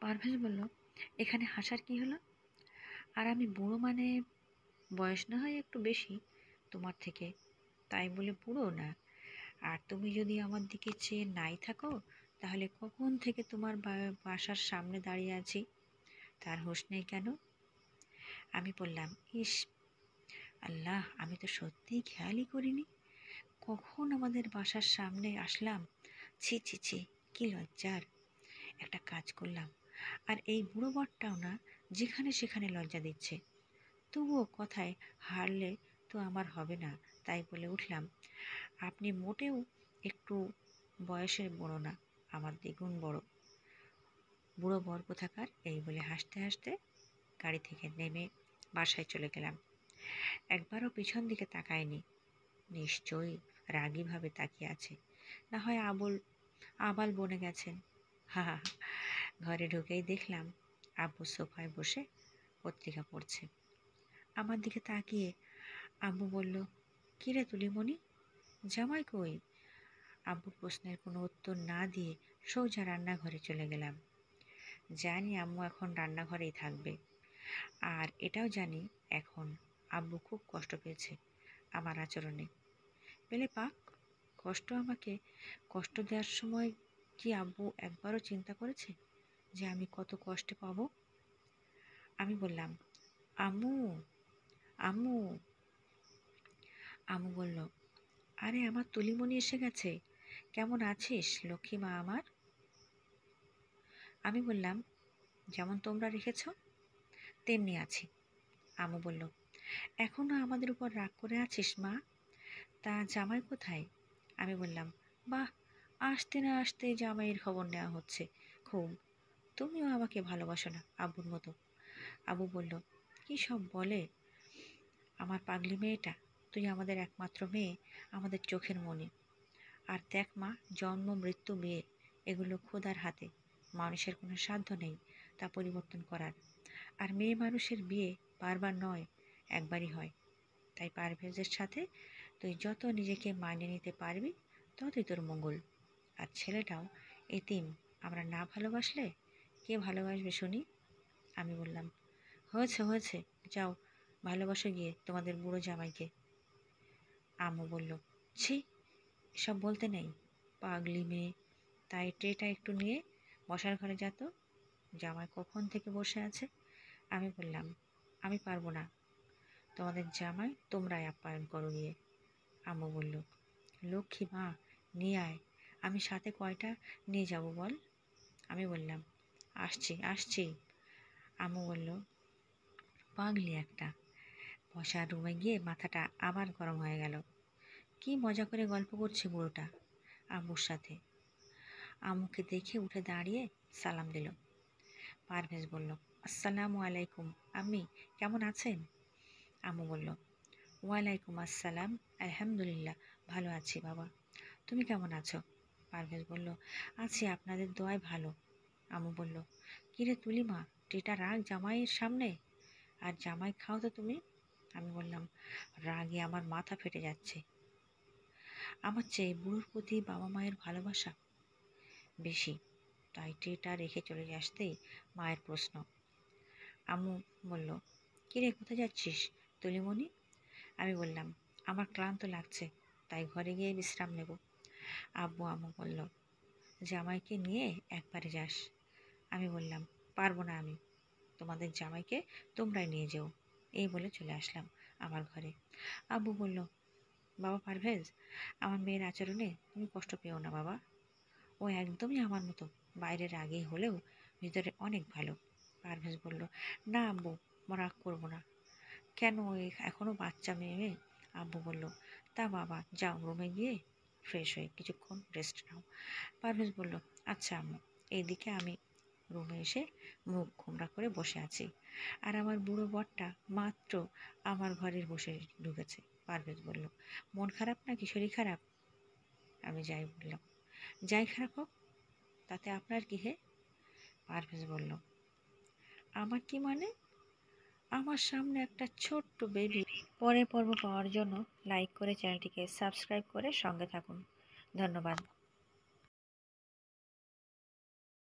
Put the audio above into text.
পারভেজ বলল, এখানে হাসার কি হলো? আর আমি বুড়ো মানে বয়স না হয় একটু বেশি তোমার থেকে, তাই বলে বুড়ো না। আর তুমি যদি আমার দিকে চেয়ে নাই থাকো, তাহলে কখন থেকে তোমার বাসার সামনে দাঁড়িয়ে আছি, তার হুঁশ নেই কেন? আমি বললাম, ইস আল্লাহ, আমি তো সত্যিই খেয়ালই করিনি। কখন আমাদের বাসার সামনে আসলাম! ছি ছি ছি, কি লজ্জার! একটা কাজ করলাম, আর এই বুড়ো বরটাও না যেখানে সেখানে লজ্জা দিচ্ছে। তবুও কথায় হারলে তো আমার হবে না, তাই বলে উঠলাম, আপনি মোটেও একটু বয়সের বড় না, আমার দ্বিগুণ বড়। বুড়ো বর কোথাকার! এই বলে হাসতে হাসতে গাড়ি থেকে নেমে বাসায় চলে গেলাম। একবারও পিছন দিকে তাকায়নি। নিশ্চয়ই রাগীভাবে তাকিয়ে আছে, না হয় আবাল বনে গেছেন। হা হা। ঘরে ঢুকেই দেখলাম আব্বু সোফায় বসে পত্রিকা পড়ছে। আমার দিকে তাকিয়ে আব্বু বলল, কিরে তুলিমণি, জামাই কই? আব্বুর প্রশ্নের কোনো উত্তর না দিয়ে সোজা রান্নাঘরে চলে গেলাম। জানি আম্মু এখন রান্নাঘরেই থাকবে, আর এটাও জানি এখন আব্বু খুব কষ্ট পেয়েছে আমার আচরণে। পেলে পাক, আমাকে কষ্ট দেওয়ার সময় কি আব্বু একবারও চিন্তা করেছে যে আমি কত কষ্টে পাবো? আমি বললাম, আম্মু আম্মু। আম্মু বলল, আরে আমার তুলিমণি এসে গেছে, কেমন আছিস লক্ষ্মী মা আমার? আমি বললাম, যেমন তোমরা রেখেছ তেমনি আছি। আম্মু বলল, এখনো আমাদের উপর রাগ করে আছিস মা? তা জামাই কোথায়? আমি বললাম, বাহ, আসতে না আসতে জামাইয়ের খবর নেওয়া হচ্ছে খুব। তুমিও আমাকে ভালোবাসো না আব্বুর মতো? আব্বু বলল, কি সব বলে আমার পাগলি মেয়েটা! তুই আমাদের একমাত্র মেয়ে, আমাদের চোখের মণি। আর দেখ মা, জন্ম মৃত্যু বিয়ে এগুলো খোদার হাতে, মানুষের কোনো সাধ্য নেই তা পরিবর্তন করার। আর মেয়ে মানুষের বিয়ে বারবার নয়, একবারই হয়। তাই পারভেজের সাথে তুই যত নিজেকে মানিয়ে নিতে পারবি ততই তোর মঙ্গল। আর ছেলেটাও এতিম, আমরা না ভালোবাসলে কে ভালোবাসবে শুনি? আমি বললাম, হয়েছে হয়েছে, যাও ভালোবাসো গিয়ে তোমাদের বুড়ো জামাইকে। আম্মু বলল, ছি, এসব বলতে নেই, পাগলি মেয়ে। তাই ট্রেটা একটু নিয়ে বসার ঘরে যা তো, জামাই কখন থেকে বসে আছে। আমি বললাম, আমি পারবো না, তোমাদের জামাই তোমরাই আপ্যায়ন করো গিয়ে। আম্মু বলল, লক্ষ্মী মা, নিয়ে আয়, আমি সাথে কয়টা নিয়ে যাব বল? আমি বললাম, আসছি আসছি। আম্মু বলল, পাগলি একটা। বসার রুমে গিয়ে মাথাটা আবার গরম হয়ে গেল। কি মজা করে গল্প করছে বুড়োটা আম্মুর সাথে। আম্মুকে দেখে উঠে দাঁড়িয়ে সালাম দিল। পারভেজ বলল, আসসালামু আলাইকুম আম্মি, কেমন আছেন? আম্মু বলল, ওয়ালাইকুম আসসালাম, আলহামদুলিল্লাহ ভালো আছি বাবা, তুমি কেমন আছো? পারভেজ বলল, আছি আপনাদের দোয়ায় ভালো। আম্মু বলল, কিরে তুলিমা, টিটা রাগ জামাইয়ের সামনে, আর জামাই খাও তো তুমি। আমি বললাম, রাগে আমার মাথা ফেটে যাচ্ছে। আমার চেয়ে বুড়োর প্রতি বাবা মায়ের ভালোবাসা বেশি, তাই ট্রেটা রেখে চলে আসতেই মায়ের প্রশ্ন। আম্মু বলল, কিরে কোথায় যাচ্ছিস তুলিমণি? আমি বললাম, আমার ক্লান্ত লাগছে, তাই ঘরে গিয়ে বিশ্রাম নেব। আম্মু বলল, জামাইকে নিয়ে একবারে যাস। আমি বললাম, পারবো না আমি, তোমাদের জামাইকে তোমরাই নিয়ে যেও। এই বলে চলে আসলাম আমার ঘরে। আব্বু বলল, বাবা পারভেজ, আমার মেয়ের আচরণে তুমি কষ্ট পেও না বাবা, ও একদমই আমার মতো, বাইরের আগেই হলেও ভিতরে অনেক ভালো। পারভেজ বলল, না আব্বু, রাগ করবো না। কেন, এখনো বাচ্চা মেয়ে? আব্বু বলল, তা বাবা, যাও রুমে গিয়ে ফ্রেশ হয়ে কিছুক্ষণ রেস্ট নাও। পারভেজ বলল, আচ্ছা আম্মু। এইদিকে আমি রুমে এসে মুখ গোমড়া করে বসে আছি, আর আমার বুড়ো বরটা মাত্র আমার ঘরের বসে ঢুকেছে। পারভেজ বলল, মন খারাপ নাকি শরীর খারাপ? আমি যাই বললাম, যাই খারাপ হোক, তাতে আপনার কি হে? পারভেজ বলল, আমার কি মানে? আমার সামনে একটা ছোট্ট বেবি। পরের পর্ব পাওয়ার জন্য লাইক করে চ্যানেলটিকে সাবস্ক্রাইব করে সঙ্গে থাকুন। ধন্যবাদ।